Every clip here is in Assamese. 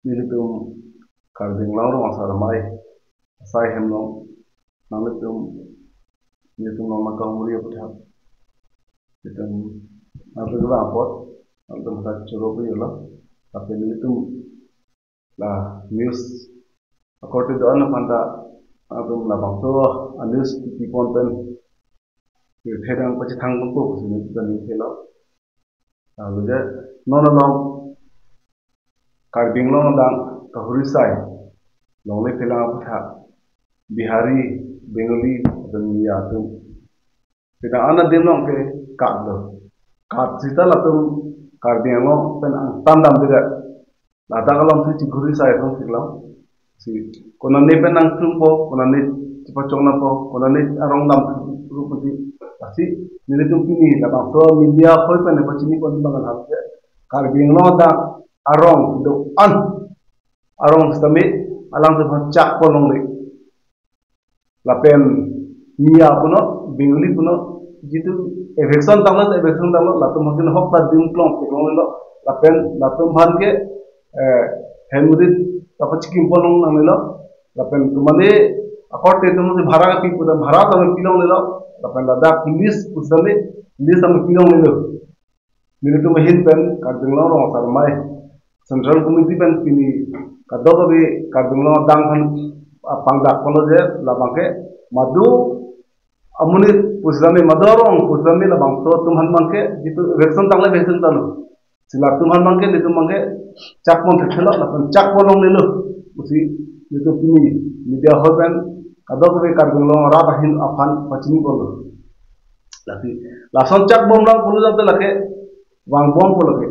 nilitum karbing lauro masar mai sai hemno nalitum nilitum nama kamuri apthap itum nabe gula apot altum sa choro ko yola tapi nilitum la news according to anna panda altum la bangso a news tipon pen thedang pachi thang ko sini tani thelo lalu je nono karbing long dang kahuri sai longle philang aptha bihari bengali dan ya tu tidak ana demong ke kadlo kad sita latum karbing long pen tandam juga lada kalam tu ciguri sai rong filang si konane pen ang tumpo konane cipacong napo konane arong dam rupati asi nile tu kini la so media khoi pen pachini kon bangal hapje karbing long da arong do an arong stami alang tu chak polong le lapen mia puno bengali puno jitu election tanglo latum makin hok ta dim klong tiklong lo lapen latum bhan ke hemrit apa chikim polong namelo lapen tumane akorte tumu bhara ki puda bhara tam pilong le lo lapen lada police pusale police am pilong le lo nile tu mahin pen karbing lo rong sar mai central committee pen kini kadoko be karbing lo dang han pangdak polo je labangke madu amuni pusami madorong pusami labang so tumhan mangke jitu election tangle election talo sila tumhan mangke ditu mangke cak mon thelo lapan cak polong lelo usi jitu kini media hoben kadoko be karbing lo ra bahin afan pachini polo lati lason cak bom lang pulu jate lake wang bom polo ke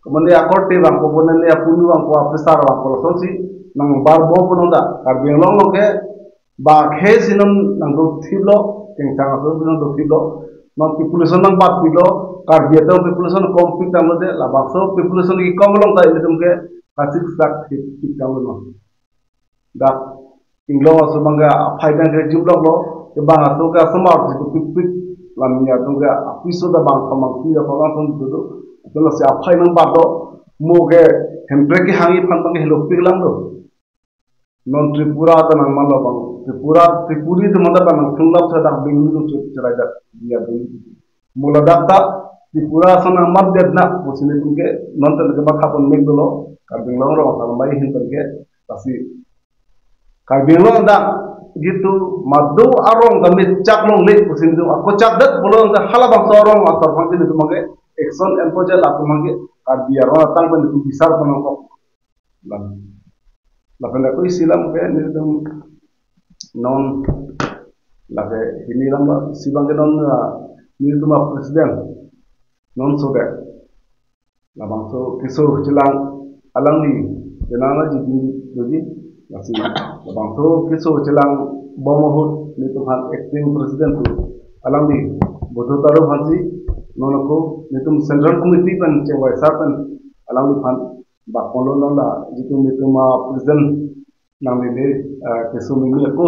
kemande akorte wang ko bonane apunu wang ko afisar wang polo sonsi nang bar bom pononda karbing long ke ba khe sinam nang do thilo teng sang aso nang do thilo nang population nang bat pilo karbiato population complete tang de la baso population ki kom long ta itum ke kasik sak tik tang lo da inglo aso banga phaidan ke jumlok lo ke bang aso ka smart to pipik lamia tung ga apiso da bang khamang ti da pala ton do to se aphai nang ba do mo ke hempre ki hangi phan bang helok pik lang do non Tripura ta nang malo bang Tripuri tu mana bang thunglap sa dak bengu tu cerai dak dia tu mula dakta Tripura sana mad dedna musine tu ke non ta ke bakha pon meg dolo karbing long ro ta mai hin ke pasti karbing long da gitu madu arong kami cak long le musine tu aku cak dak bolong ta hala bang sorong asar phang tu mage action empoja la tu mage karbiar ro tang pen tu bisar pon ko la penda ko isilam ke ni dum non la ke ini lamba sibang ke non ni dum presiden non so de la bang so kiso chilang alang ni denana ji nasi la bang so kiso chilang bomohut ni tu han acting president tu alang ni bodo taro bhansi non ko ni tum central committee pan che waisa pan alang ni phan ba polo la jitu mituma present namile kesumimi ko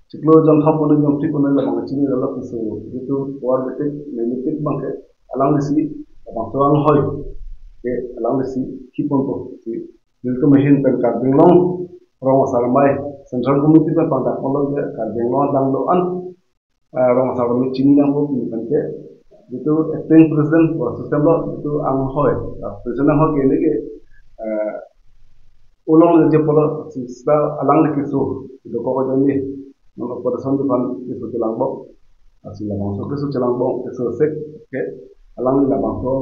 ciklo jam thapone jam tikone la bang chini la piso jitu war betik limited bangke alang disi bang tuang hoy ke alang disi kipon ko si dilto mahin pen karbing long rong salamai central committee pen panda polo ke karbing long dang do an rong salamai chini nang ko pen ke jitu acting president or system lo jitu ang hoy president ho ke ne ke ulong je polo sista alang le kisu do ko jani no ko son de ban kisu celang bo asila bang so kisu celang bo kisu sek ke alang la bang so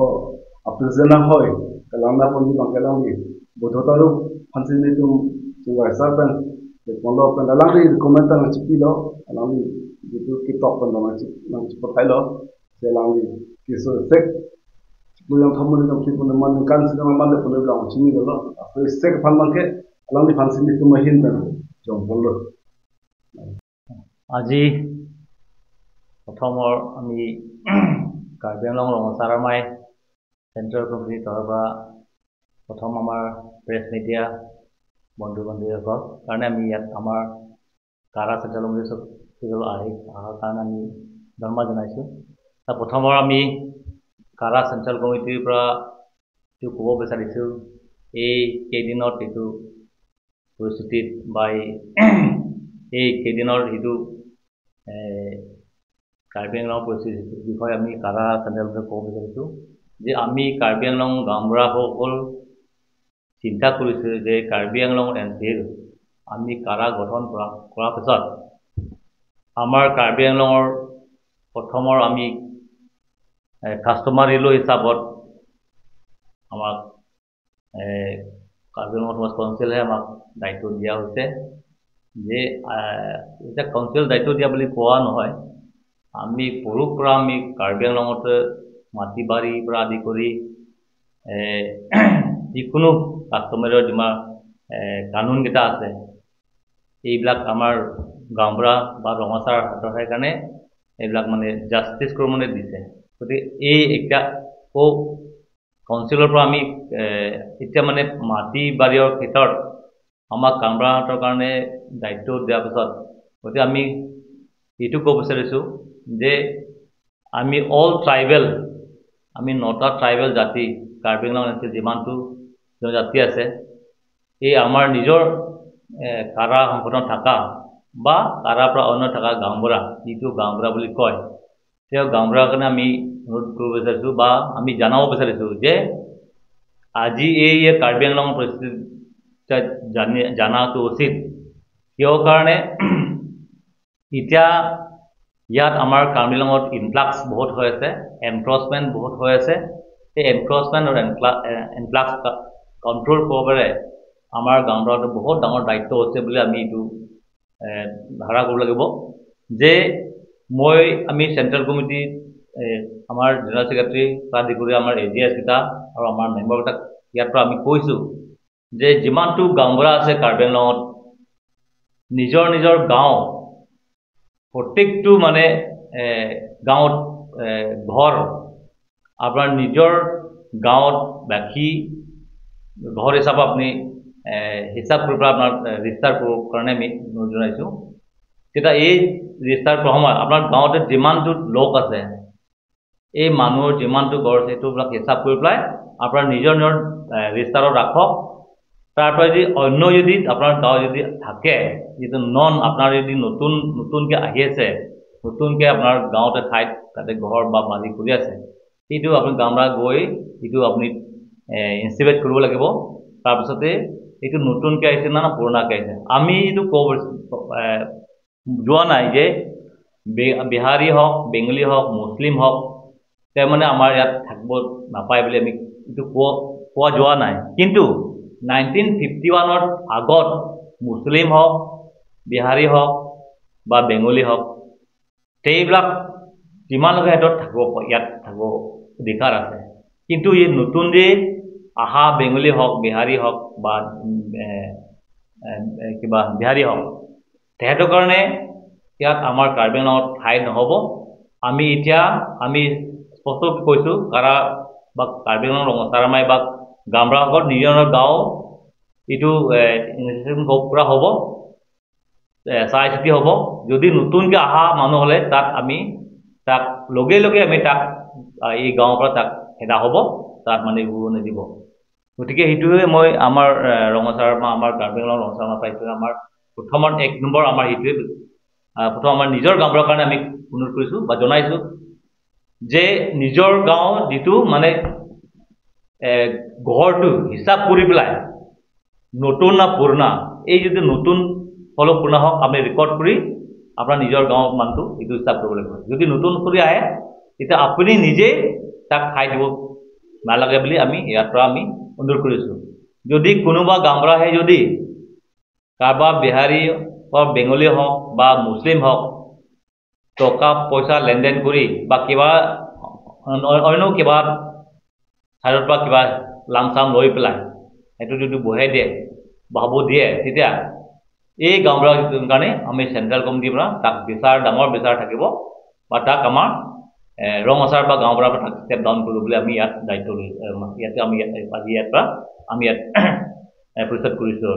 apresena hoy kalang na pon bang kalang ni bodo taru hansin ni tum siwa sarban de polo pen alang ni komentar na chipilo alang ni itu kitok pen na chip na chipotai lo celang ni kisu sek yang kamu dengan si pun man kan sedang man de pun bilang sini dulu apa sek pan mangke alang di pan sini tu mahin kan jom bolo আজি প্ৰথমৰ আমি কাৰ্বি আংলং ৰঙচাৰামাই চেণ্ট্ৰেল কমিটিৰ পৰা প্ৰথম আমাৰ প্ৰেছ মিডিয়া বন্ধু বান্ধৱীসকল কাৰণে আমি ইয়াত আমাৰ কাৰা চেণ্ট্ৰেল কমিটি অহাৰ কাৰণে আমি ধন্যবাদ জনাইছোঁ প্ৰথমৰ আমি কাৰা চেণ্ট্ৰেল কমিটিৰ পৰা ক'ব বিচাৰিছোঁ এই কেইদিনত এইটো পৰিস্থিতিত বা এই কেইদিনৰ এইটো কাৰ্বি আংলঙৰ পৰিস্থিতিৰ বিষয়ে আমি কাৰা চেনেললৈ ক'ব বিচাৰিছোঁ যে আমি কাৰ্বি আংলং গাঁওবুঢ়াসকল চিন্তা কৰিছোঁ যে কাৰ্বি আংলং এনচিৰ আমি কাৰা গঠন কৰাৰ পিছত আমাৰ কাৰ্বি আংলঙৰ প্ৰথমৰ আমি কাষ্টমাৰ ৰিলো হিচাপত আমাক কাৰ্বি আংলং সমাজ কাউন্সিলে আমাক দায়িত্ব দিয়া হৈছে যে এতিয়া কাউন্সিল দায়িত্ব দিয়া বুলি কোৱা নহয় আমি সৰুৰ পৰা আমি কাৰ্বি আংলঙতে মাটি বাৰীৰ পৰা আদি কৰি যিকোনো কাষ্টমাৰৰ যিমান কানুনকেইটা আছে এইবিলাক আমাৰ গাঁওবুঢ়া বা ৰঙাচাৰ হাতৰ কাৰণে এইবিলাক মানে জাষ্টিছ কৰিব মানে দিছে গতিকে এই এতিয়া কাউন্সিলৰ পৰা আমি এতিয়া মানে মাটি বাৰীৰ ক্ষেত্ৰত আমাক গাঁওবুঢ়াহঁতৰ কাৰণে দায়িত্ব দিয়াৰ পিছত গতিকে আমি এইটো ক'ব বিচাৰিছোঁ যে আমি অল ট্ৰাইবেল আমি 9টা ট্ৰাইবেল জাতি কাৰ্বি আংলং এনচিৰ যিমানটো জনজাতি আছে এই আমাৰ নিজৰ কাৰা সংগঠন থকা বা কাৰাৰ পৰা অন্য থকা গাঁওবুঢ়া যিটো গাঁওবুঢ়া বুলি কয় সেই গাঁওবুঢ়াৰ কাৰণে আমি অনুৰোধ কৰিব বিচাৰিছোঁ বা আমি জনাব বিচাৰিছোঁ যে আজি এই কাৰ্বি আংলঙৰ পৰিস্থিতি জনাটো উচিত কিয় কাৰণে এতিয়া ইয়াত আমাৰ কাৰ্বি আংলঙত ইনফ্লাক্স বহুত হৈ আছে এনক্ৰচমেণ্ট বহুত হৈ আছে এই এনক্ৰচমেণ্ট আৰু ইনফ্লাক্স কণ্ট্ৰল কৰিবলৈ আমাৰ গাঁওবুঢ়াটো বহুত ডাঙৰ দায়িত্ব আছে বুলি আমি এইটো ধাৰা কৰিব লাগিব যে আমি চেণ্ট্ৰেল কমিটি আমাৰ জেনেৰেল ছেক্ৰেটাৰী আদি কৰি আমাৰ এজিএছ কেইটা আৰু আমাৰ মেম্বাৰকেইটাক ইয়াৰ পৰা আমি কৈছোঁ যে যিমানটো গাঁওবুঢ়া আছে কাৰ্বি আংলঙত নিজৰ নিজৰ গাঁও প্ৰত্যেকটো মানে গাঁৱত ঘৰ আপোনাৰ নিজৰ গাঁৱত বাকী ঘৰ হিচাপে আপুনি হিচাপ কৰি পেলাই আপোনাৰ ৰেজিষ্টাৰ কৰিবৰ কাৰণে আমি জনাইছোঁ তেতিয়া এই ৰেজিষ্টাৰ কৰা সময়ত আপোনাৰ গাঁৱতে যিমানটো লোক আছে এই মানুহৰ যিমানটো ঘৰ আছে সেইটোবিলাক হিচাপ কৰি পেলাই আপোনাৰ নিজৰ নিজৰ ৰেজিষ্টাৰত ৰাখক তাৰপৰা যদি অন্য যদি আপোনাৰ গাঁও যদি থাকে যিটো আপোনাৰ যদি নতুনকৈ আহি আছে নতুনকৈ আপোনাৰ গাঁৱতে ঠাইত তাতে ঘৰ বা বাৰী কৰি আছে সেইটো আপুনি গাঁওবুঢ়া গৈ এইটো আপুনি ইনষ্টিগেট কৰিব লাগিব তাৰপিছতে এইটো নতুনকৈ আহিছে না পুৰণাকৈ আহিছে আমি এইটো ক'ব যোৱা নাই যে বিহাৰী হওক বেংগলী হওক মুছলিম হওক তেওঁ মানে আমাৰ ইয়াত থাকিব নাপায় বুলি আমি এইটো কোৱা যোৱা নাই কিন্তু 1951ৰ আগত মুছলিম হওক বিহাৰী হওক বা বেংগলী হওক সেইবিলাক যিমানলৈকে সিহঁতৰ ইয়াত থাকিব অধিকাৰ আছে কিন্তু এই নতুন যে আহা বেংগলী হওক বিহাৰী হওক বা কিবা বিহাৰী হওক তেহেঁতৰ কাৰণে ইয়াত আমাৰ কাৰ্বি আংলঙত ঠাই নহ'ব আমি স্পষ্টকৈ কৈছোঁ কাৰা বা কাৰ্বি আংলং ৰঙচাৰামাই বা গাঁওবুঢ়াসকল নিজৰ গাঁও এইটো ইনভেষ্টিগেশ্যন কৰা হ'ব চাই চিতি হ'ব যদি নতুনকৈ অহা মানুহ হ'লে তাক লগে লগে আমি তাক এই গাঁৱৰ পৰা তাক খেদা হ'ব তাত মানে ঘূৰি নিদিব গতিকে সেইটোৱে মই আমাৰ ৰঙচাৰামা আমাৰ কাৰ্বি আংলং ৰঙচাৰামা এইটোৱে আমাৰ প্ৰথমৰ 1 নম্বৰ আমাৰ সেইটোৱে প্ৰথম আমাৰ নিজৰ গাঁওবুঢ়াৰ কাৰণে আমি অনুৰোধ কৰিছোঁ বা জনাইছোঁ যে নিজৰ গাঁও যিটো মানে ঘৰটো হিচাপ কৰি পেলাই নতুন না পুৰণা এই যদি নতুন হলেও পুৰণা হওক আমি ৰেকৰ্ড কৰি আপোনাৰ নিজৰ গাঁৱৰ মানুহটো এইটো হিচাপ কৰিব লাগিব যদি নতুন কৰি আহে তেতিয়া আপুনি নিজে তাক ঠাই দিব নালাগে বুলি আমি ইয়াৰ পৰা আমি অনুৰোধ কৰিছোঁ যদি কোনোবা গাঁওবুঢ়াহে যদি কাৰোবাৰ বিহাৰী হওক বেংগলী হওক বা মুছলিম হওক টকা পইচা লেনদেন কৰি বা কিবা অন্য কিবা ঠাইৰ পৰা কিবা লামচাম লৈ পেলাই সেইটো যদি বহাই দিয়ে বাবু দিয়ে তেতিয়া এই গাঁওবুঢ়াৰ কাৰণে আমি চেণ্ট্ৰেল কমিটিৰ পৰা তাক ডাঙৰ বিচাৰ থাকিব বা তাক আমাৰ ৰঙচাৰ বা গাঁওবুঢ়াৰ পৰা তাক ষ্টেপ ডাউন কৰিব বুলি আমি ইয়াত দায়িত্ব ইয়াতে আমি ইয়াত পৰা আমি ইয়াত পৰিচয় কৰিছোঁ